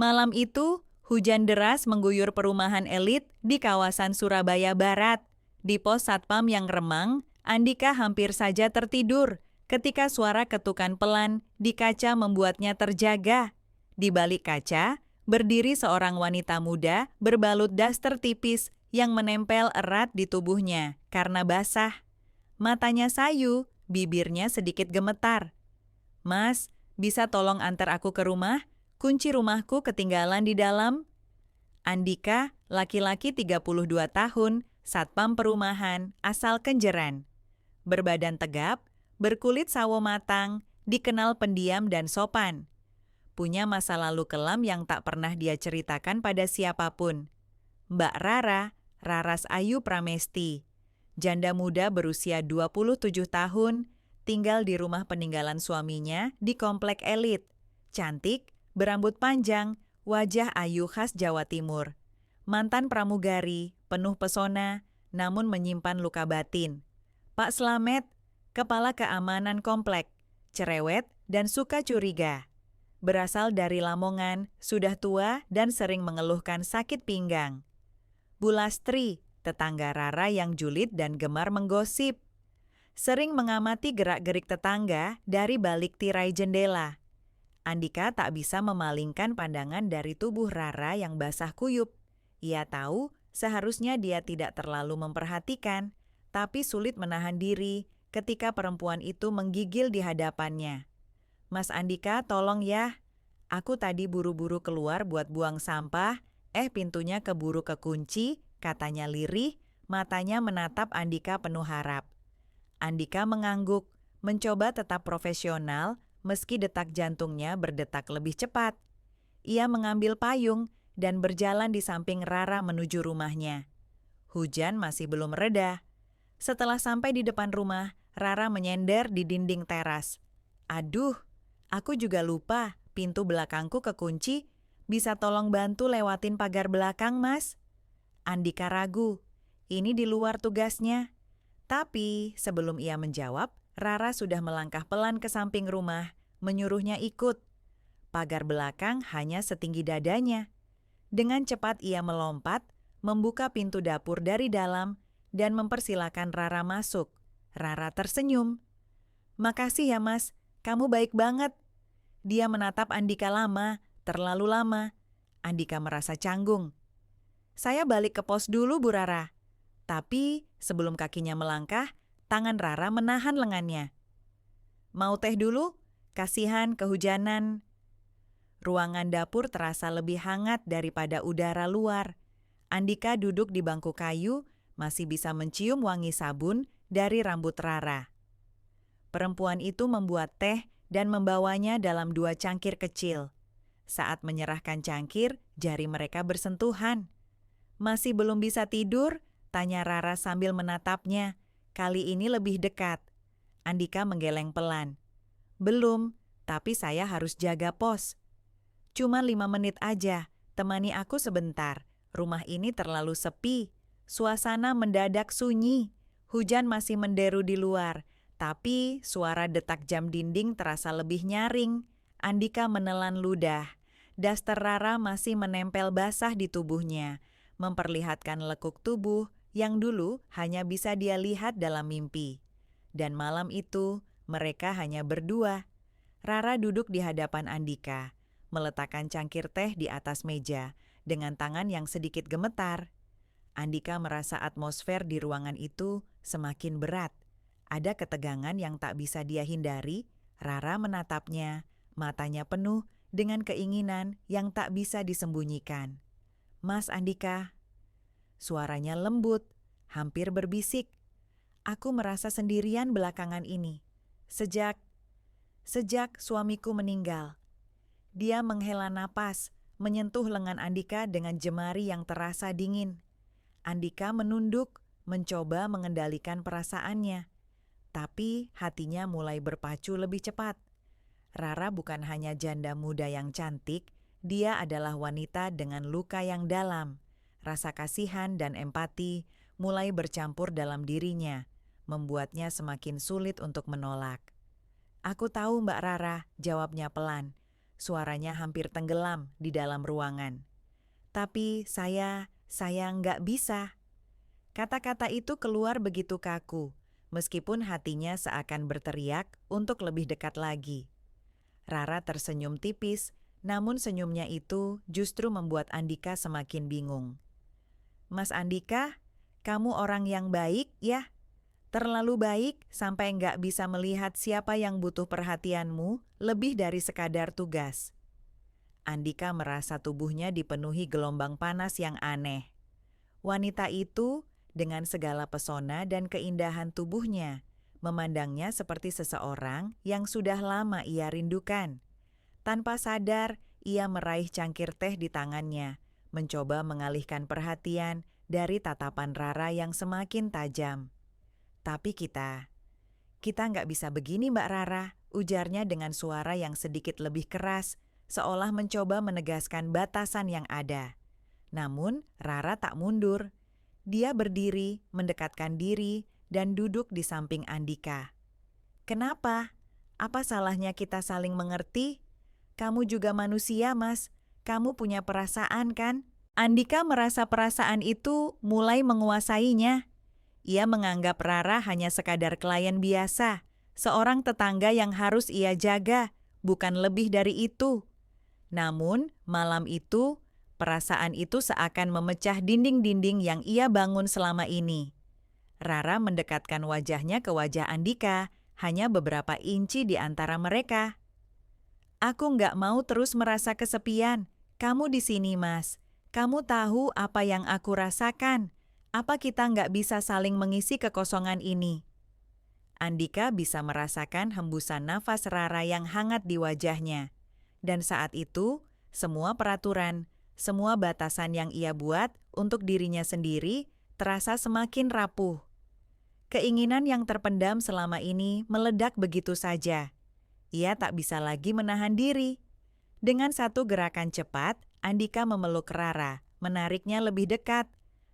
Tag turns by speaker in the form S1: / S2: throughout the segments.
S1: Malam itu, hujan deras mengguyur perumahan elit di kawasan Surabaya Barat. Di pos satpam yang remang, Andika hampir saja tertidur ketika suara ketukan pelan di kaca membuatnya terjaga. Di balik kaca, berdiri seorang wanita muda berbalut daster tipis yang menempel erat di tubuhnya karena basah. Matanya sayu, bibirnya sedikit gemetar. "Mas, bisa tolong antar aku ke rumah? Kunci rumahku ketinggalan di dalam." Andika, laki-laki 32 tahun, satpam perumahan, asal Kenjeran. Berbadan tegap, berkulit sawo matang, dikenal pendiam dan sopan. Punya masa lalu kelam yang tak pernah dia ceritakan pada siapapun. Mbak Rara, Raras Ayu Pramesti. Janda muda berusia 27 tahun, tinggal di rumah peninggalan suaminya di komplek elit. Cantik, berambut panjang, wajah ayu khas Jawa Timur. Mantan pramugari, penuh pesona, namun menyimpan luka batin. Pak Slamet, kepala keamanan komplek, cerewet dan suka curiga. Berasal dari Lamongan, sudah tua dan sering mengeluhkan sakit pinggang. Bu Lastri, tetangga Rara yang julid dan gemar menggosip. Sering mengamati gerak-gerik tetangga dari balik tirai jendela. Andika tak bisa memalingkan pandangan dari tubuh Rara yang basah kuyup. Ia tahu seharusnya dia tidak terlalu memperhatikan, tapi sulit menahan diri ketika perempuan itu menggigil di hadapannya. "Mas Andika, tolong ya. Aku tadi buru-buru keluar buat buang sampah, pintunya keburu kekunci," katanya lirih, matanya menatap Andika penuh harap. Andika mengangguk, mencoba tetap profesional meski detak jantungnya berdetak lebih cepat. Ia mengambil payung dan berjalan di samping Rara menuju rumahnya. Hujan masih belum reda. Setelah sampai di depan rumah, Rara menyender di dinding teras. "Aduh, aku juga lupa, pintu belakangku kekunci. Bisa tolong bantu lewatin pagar belakang, Mas?" Andika ragu. Ini di luar tugasnya. Tapi sebelum ia menjawab, Rara sudah melangkah pelan ke samping rumah, menyuruhnya ikut. Pagar belakang hanya setinggi dadanya. Dengan cepat ia melompat, membuka pintu dapur dari dalam, dan mempersilakan Rara masuk. Rara tersenyum. "Makasih ya Mas, kamu baik banget." Dia menatap Andika lama, terlalu lama. Andika merasa canggung. "Saya balik ke pos dulu, Bu Rara." Tapi sebelum kakinya melangkah, tangan Rara menahan lengannya. "Mau teh dulu? Kasihan kehujanan." Ruangan dapur terasa lebih hangat daripada udara luar. Andika duduk di bangku kayu, masih bisa mencium wangi sabun dari rambut Rara. Perempuan itu membuat teh dan membawanya dalam 2 cangkir kecil. Saat menyerahkan cangkir, jari mereka bersentuhan. "Masih belum bisa tidur?" tanya Rara sambil menatapnya. Kali ini lebih dekat. Andika menggeleng pelan. "Belum, tapi saya harus jaga pos." "Cuma 5 menit aja, temani aku sebentar. Rumah ini terlalu sepi." Suasana mendadak sunyi. Hujan masih menderu di luar, tapi suara detak jam dinding terasa lebih nyaring. Andika menelan ludah. Daster Rara masih menempel basah di tubuhnya, memperlihatkan lekuk tubuh yang dulu hanya bisa dia lihat dalam mimpi. Dan malam itu, mereka hanya berdua. Rara duduk di hadapan Andika, meletakkan cangkir teh di atas meja, dengan tangan yang sedikit gemetar. Andika merasa atmosfer di ruangan itu semakin berat. Ada ketegangan yang tak bisa dia hindari. Rara menatapnya, matanya penuh dengan keinginan yang tak bisa disembunyikan. "Mas Andika." Suaranya lembut, hampir berbisik. "Aku merasa sendirian belakangan ini. Sejak suamiku meninggal." Dia menghela napas, menyentuh lengan Andika dengan jemari yang terasa dingin. Andika menunduk, mencoba mengendalikan perasaannya. Tapi hatinya mulai berpacu lebih cepat. Rara bukan hanya janda muda yang cantik, dia adalah wanita dengan luka yang dalam. Rasa kasihan dan empati mulai bercampur dalam dirinya, membuatnya semakin sulit untuk menolak. "Aku tahu Mbak Rara," jawabnya pelan. Suaranya hampir tenggelam di dalam ruangan. Tapi saya nggak bisa. Kata-kata itu keluar begitu kaku, meskipun hatinya seakan berteriak untuk lebih dekat lagi. Rara tersenyum tipis, namun senyumnya itu justru membuat Andika semakin bingung. Mas Andika, kamu orang yang baik ya? Terlalu baik sampai nggak bisa melihat siapa yang butuh perhatianmu lebih dari sekadar tugas. Andika merasa tubuhnya dipenuhi gelombang panas yang aneh. Wanita itu, dengan segala pesona dan keindahan tubuhnya, memandangnya seperti seseorang yang sudah lama ia rindukan. Tanpa sadar, ia meraih cangkir teh di tangannya, mencoba mengalihkan perhatian dari tatapan Rara yang semakin tajam. Tapi kita nggak bisa begini Mbak Rara, ujarnya dengan suara yang sedikit lebih keras, seolah mencoba menegaskan batasan yang ada. Namun, Rara tak mundur. Dia berdiri, mendekatkan diri, dan duduk di samping Andika. Kenapa? Apa salahnya kita saling mengerti? Kamu juga manusia, Mas. Kamu punya perasaan, kan? Andika merasa perasaan itu mulai menguasainya. Ia menganggap Rara hanya sekadar klien biasa, seorang tetangga yang harus ia jaga, bukan lebih dari itu. Namun, malam itu, perasaan itu seakan memecah dinding-dinding yang ia bangun selama ini. Rara mendekatkan wajahnya ke wajah Andika, hanya beberapa inci di antara mereka. Aku nggak mau terus merasa kesepian. Kamu di sini, Mas. Kamu tahu apa yang aku rasakan. Apa kita nggak bisa saling mengisi kekosongan ini? Andika bisa merasakan hembusan nafas Rara yang hangat di wajahnya. Dan saat itu, semua peraturan, semua batasan yang ia buat untuk dirinya sendiri terasa semakin rapuh. Keinginan yang terpendam selama ini meledak begitu saja. Ia tak bisa lagi menahan diri. Dengan satu gerakan cepat, Andika memeluk Rara, menariknya lebih dekat.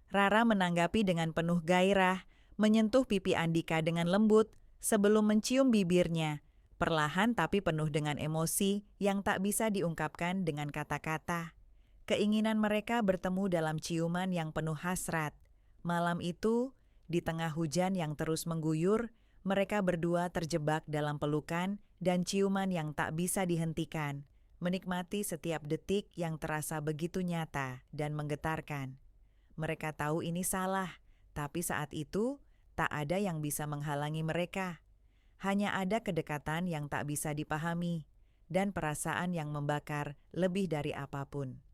S1: Rara menanggapi dengan penuh gairah, menyentuh pipi Andika dengan lembut sebelum mencium bibirnya, perlahan tapi penuh dengan emosi yang tak bisa diungkapkan dengan kata-kata. Keinginan mereka bertemu dalam ciuman yang penuh hasrat. Malam itu, di tengah hujan yang terus mengguyur, mereka berdua terjebak dalam pelukan dan ciuman yang tak bisa dihentikan, menikmati setiap detik yang terasa begitu nyata dan menggetarkan. Mereka tahu ini salah, tapi saat itu tak ada yang bisa menghalangi mereka. Hanya ada kedekatan yang tak bisa dipahami dan perasaan yang membakar lebih dari apapun.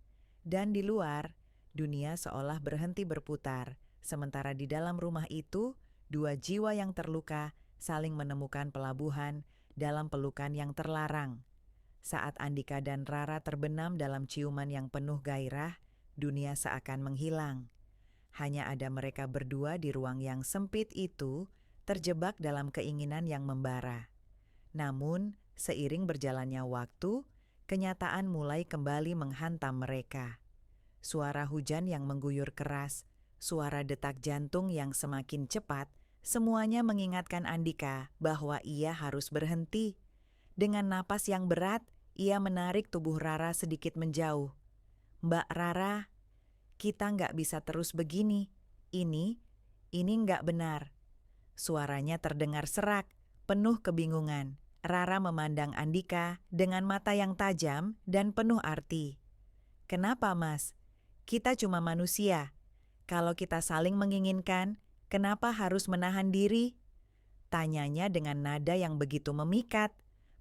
S1: Dan di luar, dunia seolah berhenti berputar, sementara di dalam rumah itu, dua jiwa yang terluka saling menemukan pelabuhan dalam pelukan yang terlarang. Saat Andika dan Rara terbenam dalam ciuman yang penuh gairah, dunia seakan menghilang. Hanya ada mereka berdua di ruang yang sempit itu, terjebak dalam keinginan yang membara. Namun, seiring berjalannya waktu, kenyataan mulai kembali menghantam mereka. Suara hujan yang mengguyur keras, suara detak jantung yang semakin cepat, semuanya mengingatkan Andika bahwa ia harus berhenti. Dengan napas yang berat, ia menarik tubuh Rara sedikit menjauh. Mbak Rara, kita nggak bisa terus begini. Ini nggak benar. Suaranya terdengar serak, penuh kebingungan. Rara memandang Andika dengan mata yang tajam dan penuh arti. Kenapa, Mas? Kita cuma manusia. Kalau kita saling menginginkan, kenapa harus menahan diri? Tanyanya dengan nada yang begitu memikat,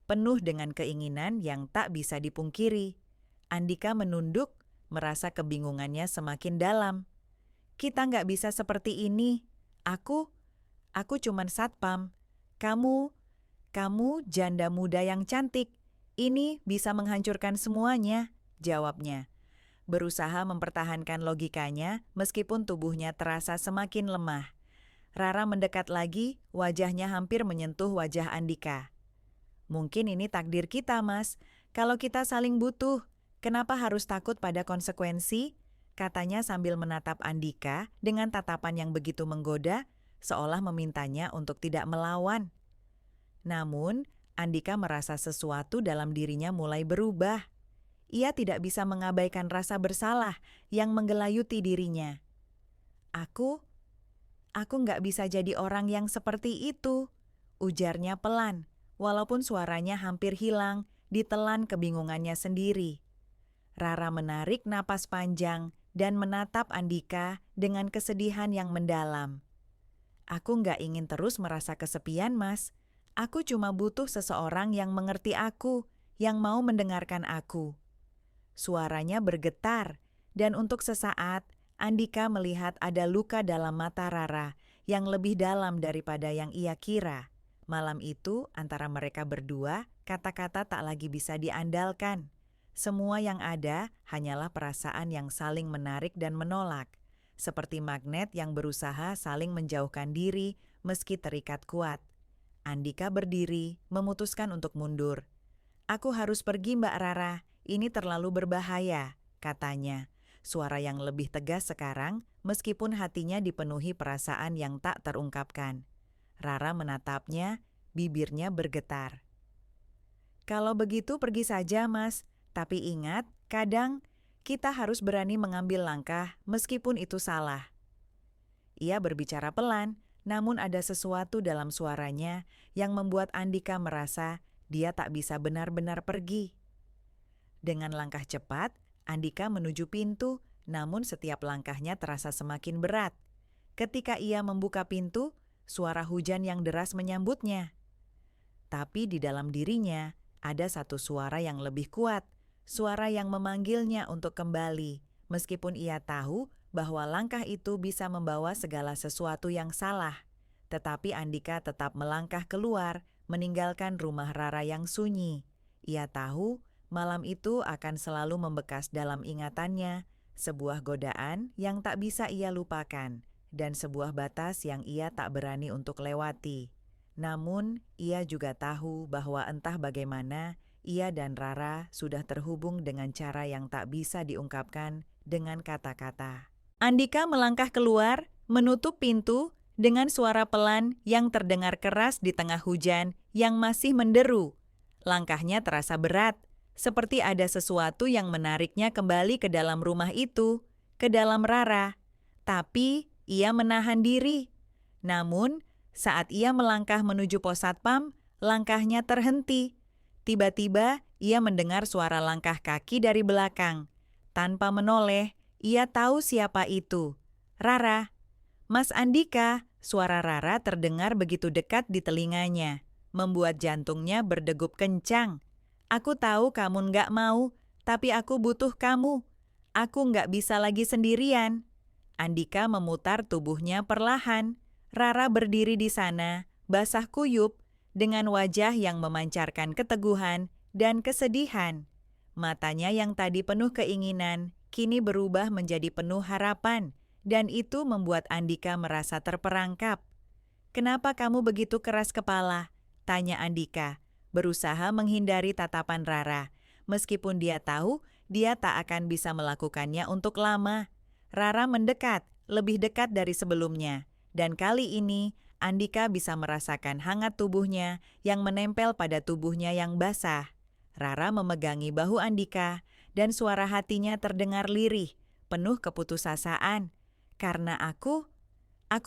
S1: penuh dengan keinginan yang tak bisa dipungkiri. Andika menunduk, merasa kebingungannya semakin dalam. Kita nggak bisa seperti ini. Aku cuman satpam. Kamu janda muda yang cantik. Ini bisa menghancurkan semuanya, jawabnya. Berusaha mempertahankan logikanya meskipun tubuhnya terasa semakin lemah. Rara mendekat lagi, wajahnya hampir menyentuh wajah Andika. Mungkin ini takdir kita, Mas. Kalau kita saling butuh, kenapa harus takut pada konsekuensi? Katanya sambil menatap Andika dengan tatapan yang begitu menggoda, seolah memintanya untuk tidak melawan. Namun, Andika merasa sesuatu dalam dirinya mulai berubah. Ia tidak bisa mengabaikan rasa bersalah yang menggelayuti dirinya. Aku nggak bisa jadi orang yang seperti itu, ujarnya pelan, walaupun suaranya hampir hilang ditelan kebingungannya sendiri. Rara menarik napas panjang dan menatap Andika dengan kesedihan yang mendalam. Aku nggak ingin terus merasa kesepian, Mas. Aku cuma butuh seseorang yang mengerti aku, yang mau mendengarkan aku. Suaranya bergetar, dan untuk sesaat, Andika melihat ada luka dalam mata Rara yang lebih dalam daripada yang ia kira. Malam itu, antara mereka berdua, kata-kata tak lagi bisa diandalkan. Semua yang ada hanyalah perasaan yang saling menarik dan menolak, seperti magnet yang berusaha saling menjauhkan diri meski terikat kuat. Andika berdiri, memutuskan untuk mundur. "Aku harus pergi, Mbak Rara. Ini terlalu berbahaya," katanya. Suara yang lebih tegas sekarang, meskipun hatinya dipenuhi perasaan yang tak terungkapkan. Rara menatapnya, bibirnya bergetar. "Kalau begitu pergi saja, Mas. Tapi ingat, kadang kita harus berani mengambil langkah meskipun itu salah." Ia berbicara pelan, namun ada sesuatu dalam suaranya yang membuat Andika merasa dia tak bisa benar-benar pergi. Dengan langkah cepat, Andika menuju pintu, namun setiap langkahnya terasa semakin berat. Ketika ia membuka pintu, suara hujan yang deras menyambutnya. Tapi di dalam dirinya ada satu suara yang lebih kuat, suara yang memanggilnya untuk kembali, meskipun ia tahu bahwa langkah itu bisa membawa segala sesuatu yang salah. Tetapi Andika tetap melangkah keluar, meninggalkan rumah Rara yang sunyi. Ia tahu malam itu akan selalu membekas dalam ingatannya, sebuah godaan yang tak bisa ia lupakan, dan sebuah batas yang ia tak berani untuk lewati. Namun, ia juga tahu bahwa entah bagaimana, ia dan Rara sudah terhubung dengan cara yang tak bisa diungkapkan dengan kata-kata. Andika melangkah keluar, menutup pintu, dengan suara pelan yang terdengar keras di tengah hujan yang masih menderu. Langkahnya terasa berat, seperti ada sesuatu yang menariknya kembali ke dalam rumah itu, ke dalam Rara. Tapi ia menahan diri. Namun, saat ia melangkah menuju pos satpam, langkahnya terhenti. Tiba-tiba, ia mendengar suara langkah kaki dari belakang. Tanpa menoleh, ia tahu siapa itu. "Rara." "Mas Andika," suara Rara terdengar begitu dekat di telinganya, membuat jantungnya berdegup kencang. "Aku tahu kamu nggak mau, tapi aku butuh kamu. Aku nggak bisa lagi sendirian." Andika memutar tubuhnya perlahan. Rara berdiri di sana, basah kuyup, dengan wajah yang memancarkan keteguhan dan kesedihan. Matanya yang tadi penuh keinginan, kini berubah menjadi penuh harapan, dan itu membuat Andika merasa terperangkap. "Kenapa kamu begitu keras kepala?" tanya Andika, berusaha menghindari tatapan Rara, meskipun dia tahu dia tak akan bisa melakukannya untuk lama. Rara mendekat, lebih dekat dari sebelumnya, dan kali ini Andika bisa merasakan hangat tubuhnya yang menempel pada tubuhnya yang basah. Rara memegangi bahu Andika, dan suara hatinya terdengar lirih, penuh keputusasaan. "Karena aku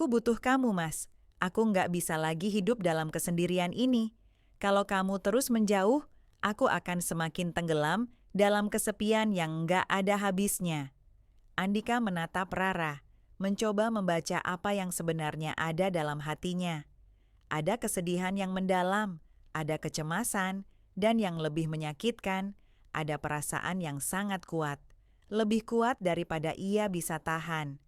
S1: butuh kamu, Mas. Aku nggak bisa lagi hidup dalam kesendirian ini. Kalau kamu terus menjauh, aku akan semakin tenggelam dalam kesepian yang nggak ada habisnya." Andika menatap Rara, mencoba membaca apa yang sebenarnya ada dalam hatinya. Ada kesedihan yang mendalam, ada kecemasan, dan yang lebih menyakitkan, ada perasaan yang sangat kuat, lebih kuat daripada ia bisa tahan.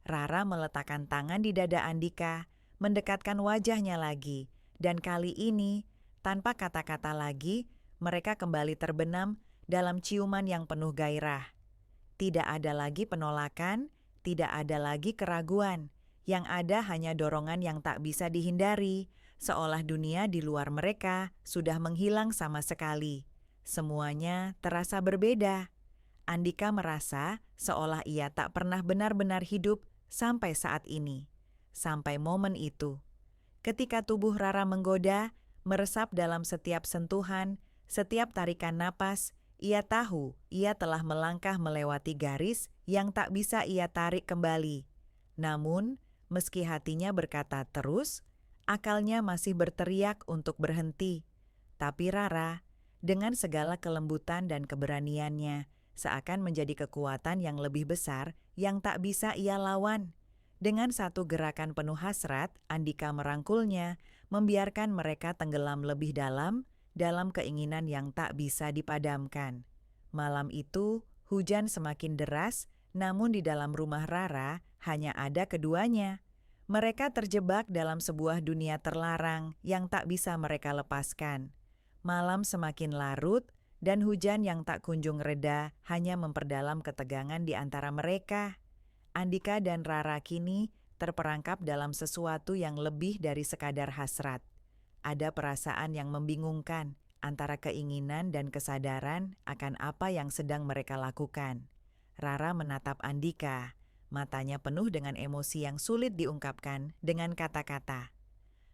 S1: Rara meletakkan tangan di dada Andika, mendekatkan wajahnya lagi, dan kali ini, tanpa kata-kata lagi, mereka kembali terbenam dalam ciuman yang penuh gairah. Tidak ada lagi penolakan, tidak ada lagi keraguan. Yang ada hanya dorongan yang tak bisa dihindari, seolah dunia di luar mereka sudah menghilang sama sekali. Semuanya terasa berbeda. Andika merasa seolah ia tak pernah benar-benar hidup sampai saat ini. Sampai momen itu. Ketika tubuh Rara menggoda, Meresap dalam setiap sentuhan, setiap tarikan napas, ia tahu ia telah melangkah melewati garis yang tak bisa ia tarik kembali. Namun, meski hatinya berkata terus, akalnya masih berteriak untuk berhenti. Tapi Rara, dengan segala kelembutan dan keberaniannya, seakan menjadi kekuatan yang lebih besar yang tak bisa ia lawan. Dengan satu gerakan penuh hasrat, Andika merangkulnya, membiarkan mereka tenggelam lebih dalam keinginan yang tak bisa dipadamkan. Malam itu, hujan semakin deras, namun di dalam rumah Rara hanya ada keduanya. Mereka terjebak dalam sebuah dunia terlarang yang tak bisa mereka lepaskan. Malam semakin larut, dan hujan yang tak kunjung reda hanya memperdalam ketegangan di antara mereka. Andika dan Rara kini terperangkap dalam sesuatu yang lebih dari sekadar hasrat. Ada perasaan yang membingungkan antara keinginan dan kesadaran akan apa yang sedang mereka lakukan. Rara menatap Andika, matanya penuh dengan emosi yang sulit diungkapkan dengan kata-kata.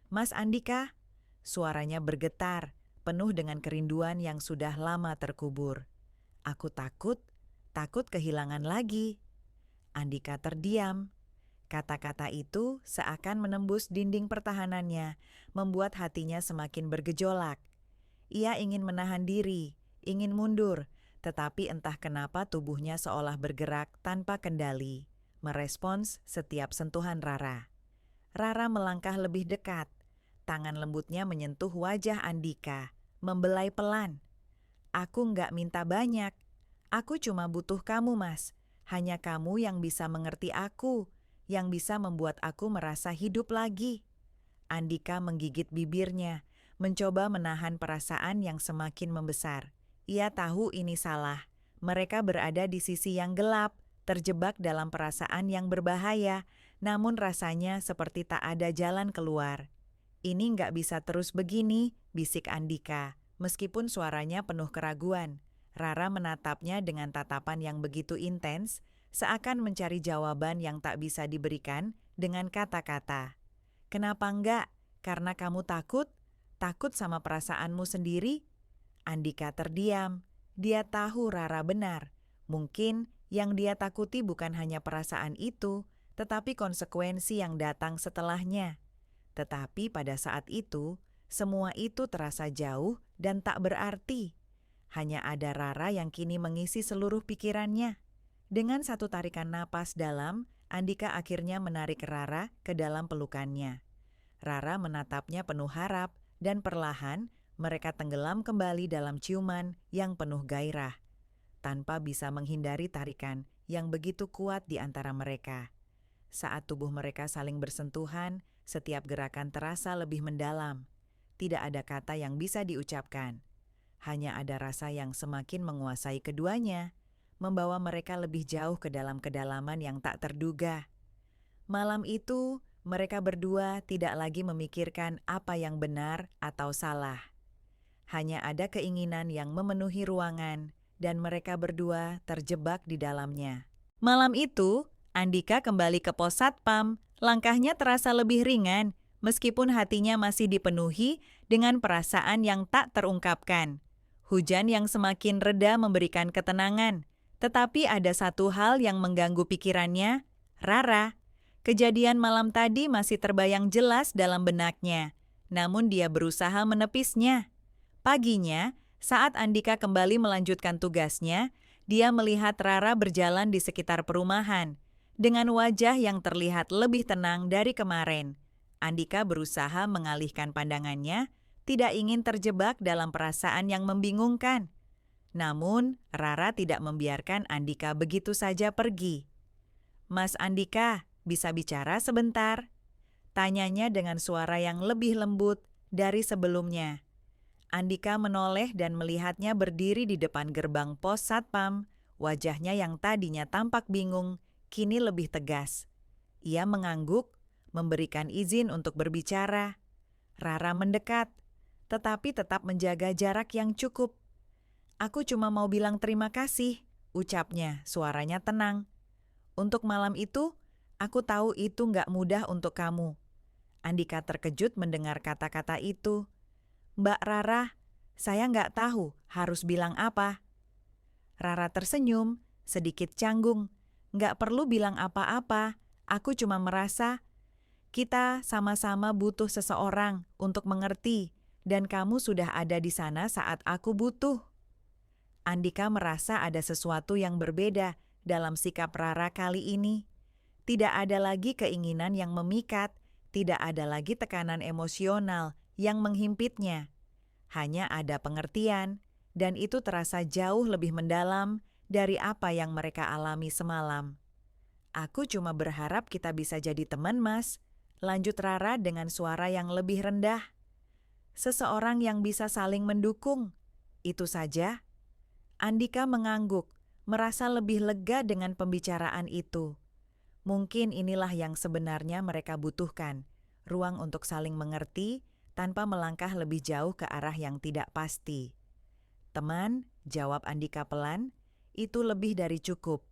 S1: "Mas Andika," suaranya bergetar, penuh dengan kerinduan yang sudah lama terkubur. "Aku takut kehilangan lagi." Andika terdiam. Kata-kata itu seakan menembus dinding pertahanannya, membuat hatinya semakin bergejolak. Ia ingin menahan diri, ingin mundur, tetapi entah kenapa tubuhnya seolah bergerak tanpa kendali, merespons setiap sentuhan Rara. Rara melangkah lebih dekat. Tangan lembutnya menyentuh wajah Andika, membelai pelan. "Aku nggak minta banyak. Aku cuma butuh kamu, Mas. Hanya kamu yang bisa mengerti aku, yang bisa membuat aku merasa hidup lagi." Andika menggigit bibirnya, mencoba menahan perasaan yang semakin membesar. Ia tahu ini salah. Mereka berada di sisi yang gelap, terjebak dalam perasaan yang berbahaya, namun rasanya seperti tak ada jalan keluar. "Ini nggak bisa terus begini," bisik Andika, meskipun suaranya penuh keraguan. Rara menatapnya dengan tatapan yang begitu intens, seakan mencari jawaban yang tak bisa diberikan dengan kata-kata. "Kenapa enggak? Karena kamu takut? Takut sama perasaanmu sendiri?" Andika terdiam. Dia tahu Rara benar. Mungkin yang dia takuti bukan hanya perasaan itu, tetapi konsekuensi yang datang setelahnya. Tetapi pada saat itu, semua itu terasa jauh dan tak berarti. Hanya ada Rara yang kini mengisi seluruh pikirannya. Dengan satu tarikan napas dalam, Andika akhirnya menarik Rara ke dalam pelukannya. Rara menatapnya penuh harap, dan perlahan mereka tenggelam kembali dalam ciuman yang penuh gairah, tanpa bisa menghindari tarikan yang begitu kuat di antara mereka. Saat tubuh mereka saling bersentuhan, setiap gerakan terasa lebih mendalam. Tidak ada kata yang bisa diucapkan. Hanya ada rasa yang semakin menguasai keduanya, membawa mereka lebih jauh ke dalam kedalaman yang tak terduga. Malam itu, mereka berdua tidak lagi memikirkan apa yang benar atau salah. Hanya ada keinginan yang memenuhi ruangan, dan mereka berdua terjebak di dalamnya. Malam itu, Andika kembali ke pos Satpam. Langkahnya terasa lebih ringan, meskipun hatinya masih dipenuhi dengan perasaan yang tak terungkapkan. Hujan yang semakin reda memberikan ketenangan, tetapi ada satu hal yang mengganggu pikirannya, Rara. Kejadian malam tadi masih terbayang jelas dalam benaknya, namun dia berusaha menepisnya. Paginya, saat Andika kembali melanjutkan tugasnya, dia melihat Rara berjalan di sekitar perumahan, dengan wajah yang terlihat lebih tenang dari kemarin. Andika berusaha mengalihkan pandangannya, tidak ingin terjebak dalam perasaan yang membingungkan. Namun, Rara tidak membiarkan Andika begitu saja pergi. "Mas Andika, bisa bicara sebentar?" tanyanya dengan suara yang lebih lembut dari sebelumnya. Andika menoleh dan melihatnya berdiri di depan gerbang pos Satpam. Wajahnya yang tadinya tampak bingung, kini lebih tegas. Ia mengangguk, memberikan izin untuk berbicara. Rara mendekat, tetapi tetap menjaga jarak yang cukup. "Aku cuma mau bilang terima kasih," ucapnya, suaranya tenang. "Untuk malam itu, aku tahu itu nggak mudah untuk kamu." Andika terkejut mendengar kata-kata itu. Mbak Rara, saya nggak tahu harus bilang apa. Rara tersenyum, sedikit canggung. Nggak perlu bilang apa-apa, aku cuma merasa kita sama-sama butuh seseorang untuk mengerti, dan kamu sudah ada di sana saat aku butuh. Andika merasa ada sesuatu yang berbeda dalam sikap Rara kali ini. Tidak ada lagi keinginan yang memikat, tidak ada lagi tekanan emosional yang menghimpitnya. Hanya ada pengertian, dan itu terasa jauh lebih mendalam dari apa yang mereka alami semalam. Aku cuma berharap kita bisa jadi teman, Mas. Lanjut Rara dengan suara yang lebih rendah. Seseorang yang bisa saling mendukung. Itu saja. Andika mengangguk, merasa lebih lega dengan pembicaraan itu. Mungkin inilah yang sebenarnya mereka butuhkan, ruang untuk saling mengerti tanpa melangkah lebih jauh ke arah yang tidak pasti. Teman, jawab Andika pelan, itu lebih dari cukup.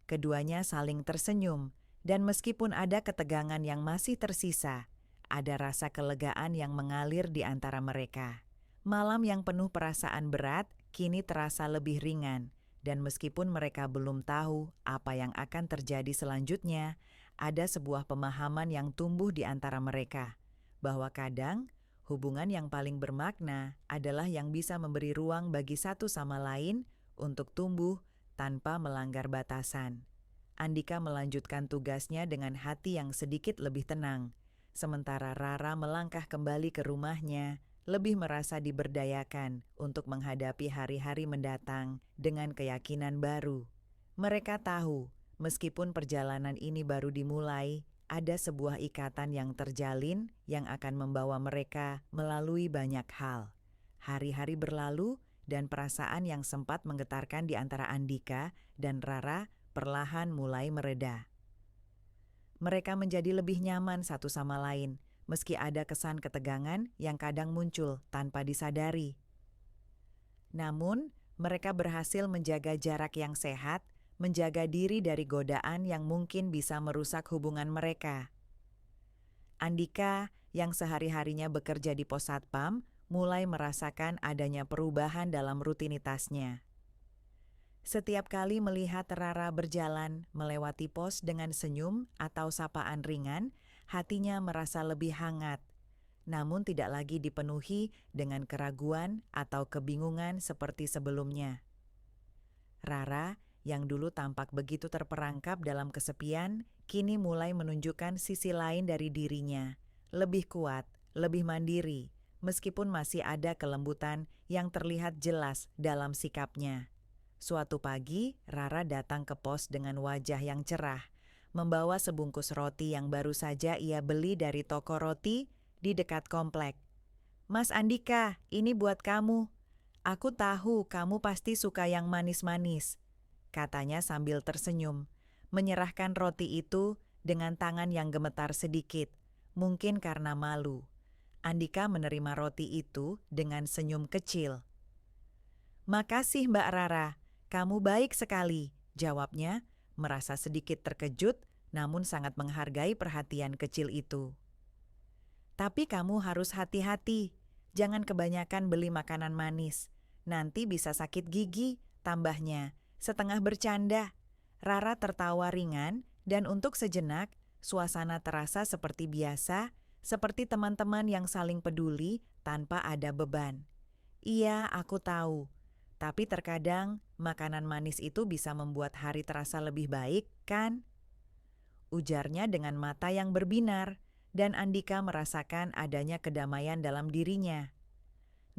S1: Keduanya saling tersenyum, dan meskipun ada ketegangan yang masih tersisa, ada rasa kelegaan yang mengalir di antara mereka. Malam yang penuh perasaan berat kini terasa lebih ringan, dan meskipun mereka belum tahu apa yang akan terjadi selanjutnya, ada sebuah pemahaman yang tumbuh di antara mereka, bahwa kadang hubungan yang paling bermakna adalah yang bisa memberi ruang bagi satu sama lain untuk tumbuh tanpa melanggar batasan. Andika melanjutkan tugasnya dengan hati yang sedikit lebih tenang, sementara Rara melangkah kembali ke rumahnya, lebih merasa diberdayakan untuk menghadapi hari-hari mendatang dengan keyakinan baru. Mereka tahu, meskipun perjalanan ini baru dimulai, ada sebuah ikatan yang terjalin yang akan membawa mereka melalui banyak hal. Hari-hari berlalu dan perasaan yang sempat menggetarkan di antara Andika dan Rara perlahan mulai mereda. Mereka menjadi lebih nyaman satu sama lain, meski ada kesan ketegangan yang kadang muncul tanpa disadari. Namun, mereka berhasil menjaga jarak yang sehat, menjaga diri dari godaan yang mungkin bisa merusak hubungan mereka. Andika, yang sehari-harinya bekerja di pos satpam, mulai merasakan adanya perubahan dalam rutinitasnya. Setiap kali melihat Rara berjalan melewati pos dengan senyum atau sapaan ringan, hatinya merasa lebih hangat, namun tidak lagi dipenuhi dengan keraguan atau kebingungan seperti sebelumnya. Rara, yang dulu tampak begitu terperangkap dalam kesepian, kini mulai menunjukkan sisi lain dari dirinya, lebih kuat, lebih mandiri, meskipun masih ada kelembutan yang terlihat jelas dalam sikapnya. Suatu pagi, Rara datang ke pos dengan wajah yang cerah, membawa sebungkus roti yang baru saja ia beli dari toko roti di dekat komplek. "Mas Andika, ini buat kamu. Aku tahu kamu pasti suka yang manis-manis," katanya sambil tersenyum, menyerahkan roti itu dengan tangan yang gemetar sedikit, mungkin karena malu. Andika menerima roti itu dengan senyum kecil. "Makasih Mbak Rara, kamu baik sekali," jawabnya, merasa sedikit terkejut namun sangat menghargai perhatian kecil itu. "Tapi kamu harus hati-hati, jangan kebanyakan beli makanan manis. Nanti bisa sakit gigi," tambahnya, setengah bercanda. Rara tertawa ringan dan untuk sejenak, suasana terasa seperti biasa, seperti teman-teman yang saling peduli tanpa ada beban. "Iya, aku tahu. Tapi terkadang makanan manis itu bisa membuat hari terasa lebih baik, kan?" Ujarnya dengan mata yang berbinar, dan Andika merasakan adanya kedamaian dalam dirinya.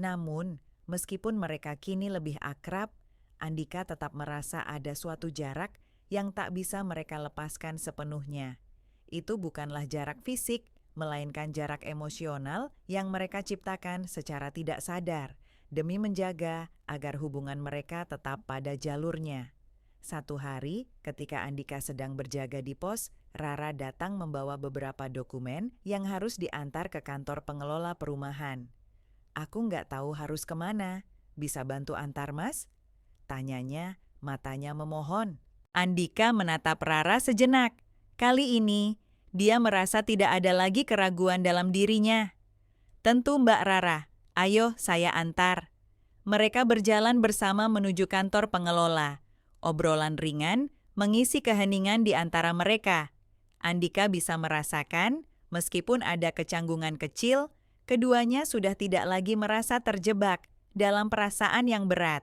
S1: Namun, meskipun mereka kini lebih akrab, Andika tetap merasa ada suatu jarak yang tak bisa mereka lepaskan sepenuhnya. Itu bukanlah jarak fisik, melainkan jarak emosional yang mereka ciptakan secara tidak sadar, demi menjaga agar hubungan mereka tetap pada jalurnya. Satu hari, ketika Andika sedang berjaga di pos, Rara datang membawa beberapa dokumen yang harus diantar ke kantor pengelola perumahan. "Aku nggak tahu harus kemana. Bisa bantu antar, Mas?" tanyanya, matanya memohon. Andika menatap Rara sejenak. Kali ini, dia merasa tidak ada lagi keraguan dalam dirinya. "Tentu Mbak Rara, Ayo, saya antar. Mereka berjalan bersama menuju kantor pengelola. Obrolan ringan mengisi keheningan di antara mereka. Andika bisa merasakan, meskipun ada kecanggungan kecil, keduanya sudah tidak lagi merasa terjebak dalam perasaan yang berat.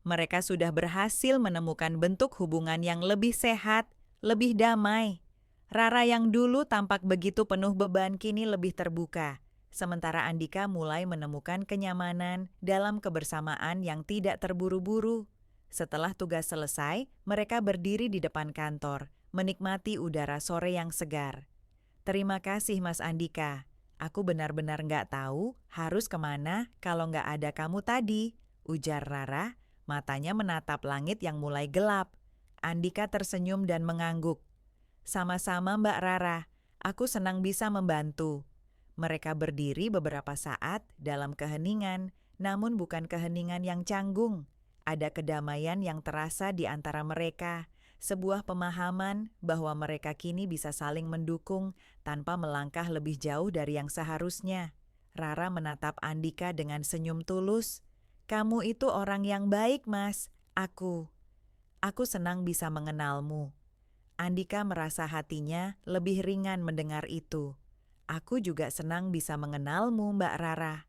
S1: Mereka sudah berhasil menemukan bentuk hubungan yang lebih sehat, lebih damai. Rara yang dulu tampak begitu penuh beban kini lebih terbuka. Sementara Andika mulai menemukan kenyamanan dalam kebersamaan yang tidak terburu-buru. Setelah tugas selesai, mereka berdiri di depan kantor, menikmati udara sore yang segar. Terima kasih Mas Andika. Aku benar-benar nggak tahu harus kemana kalau nggak ada kamu tadi, ujar Rara, matanya menatap langit yang mulai gelap. Andika tersenyum dan mengangguk. Sama-sama Mbak Rara, aku senang bisa membantu. Mereka berdiri beberapa saat dalam keheningan, namun bukan keheningan yang canggung. Ada kedamaian yang terasa di antara mereka, sebuah pemahaman bahwa mereka kini bisa saling mendukung tanpa melangkah lebih jauh dari yang seharusnya. Rara menatap Andika dengan senyum tulus. Kamu itu orang yang baik, Mas. Aku senang bisa mengenalmu. Andika merasa hatinya lebih ringan mendengar itu. Aku juga senang bisa mengenalmu, Mbak Rara.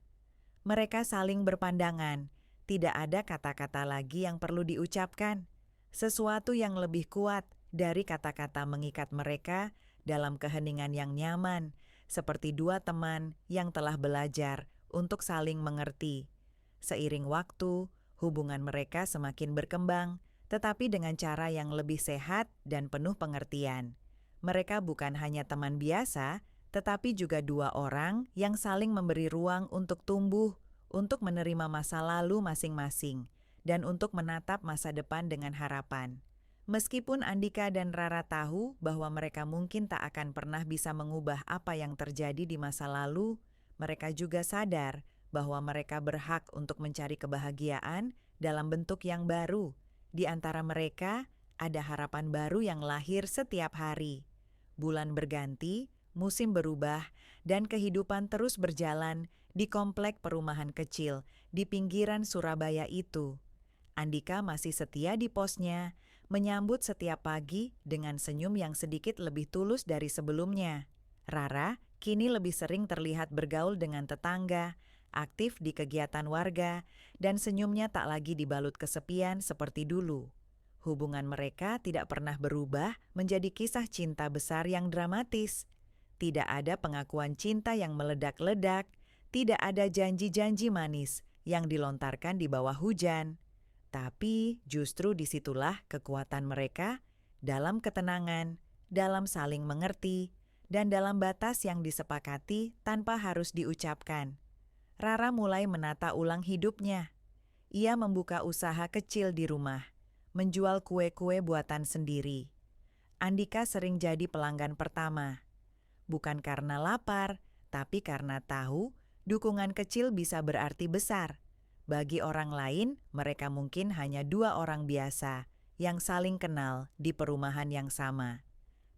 S1: Mereka saling berpandangan. Tidak ada kata-kata lagi yang perlu diucapkan. Sesuatu yang lebih kuat dari kata-kata mengikat mereka dalam keheningan yang nyaman, seperti dua teman yang telah belajar untuk saling mengerti. Seiring waktu, hubungan mereka semakin berkembang, tetapi dengan cara yang lebih sehat dan penuh pengertian. Mereka bukan hanya teman biasa, tetapi juga dua orang yang saling memberi ruang untuk tumbuh, untuk menerima masa lalu masing-masing, dan untuk menatap masa depan dengan harapan. Meskipun Andika dan Rara tahu bahwa mereka mungkin tak akan pernah bisa mengubah apa yang terjadi di masa lalu, mereka juga sadar bahwa mereka berhak untuk mencari kebahagiaan dalam bentuk yang baru. Di antara mereka, ada harapan baru yang lahir setiap hari. Bulan berganti, musim berubah, dan kehidupan terus berjalan di komplek perumahan kecil di pinggiran Surabaya itu. Andika masih setia di posnya, menyambut setiap pagi dengan senyum yang sedikit lebih tulus dari sebelumnya. Rara kini lebih sering terlihat bergaul dengan tetangga, aktif di kegiatan warga, dan senyumnya tak lagi dibalut kesepian seperti dulu. Hubungan mereka tidak pernah berubah menjadi kisah cinta besar yang dramatis. Tidak ada pengakuan cinta yang meledak-ledak, tidak ada janji-janji manis yang dilontarkan di bawah hujan. Tapi justru disitulah kekuatan mereka dalam ketenangan, dalam saling mengerti, dan dalam batas yang disepakati tanpa harus diucapkan. Rara mulai menata ulang hidupnya. Ia membuka usaha kecil di rumah, menjual kue-kue buatan sendiri. Andika sering jadi pelanggan pertama. Bukan karena lapar, tapi karena tahu dukungan kecil bisa berarti besar. Bagi orang lain, mereka mungkin hanya dua orang biasa yang saling kenal di perumahan yang sama.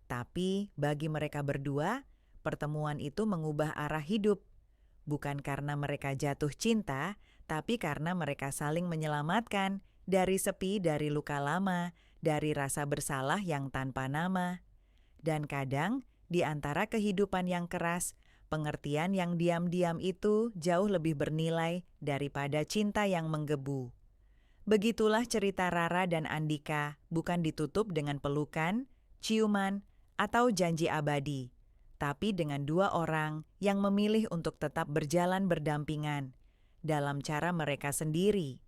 S1: Tapi bagi mereka berdua, pertemuan itu mengubah arah hidup. Bukan karena mereka jatuh cinta, tapi karena mereka saling menyelamatkan dari sepi, dari luka lama, dari rasa bersalah yang tanpa nama. Dan kadang, di antara kehidupan yang keras, pengertian yang diam-diam itu jauh lebih bernilai daripada cinta yang menggebu. Begitulah cerita Rara dan Andika, bukan ditutup dengan pelukan, ciuman, atau janji abadi, tapi dengan dua orang yang memilih untuk tetap berjalan berdampingan dalam cara mereka sendiri.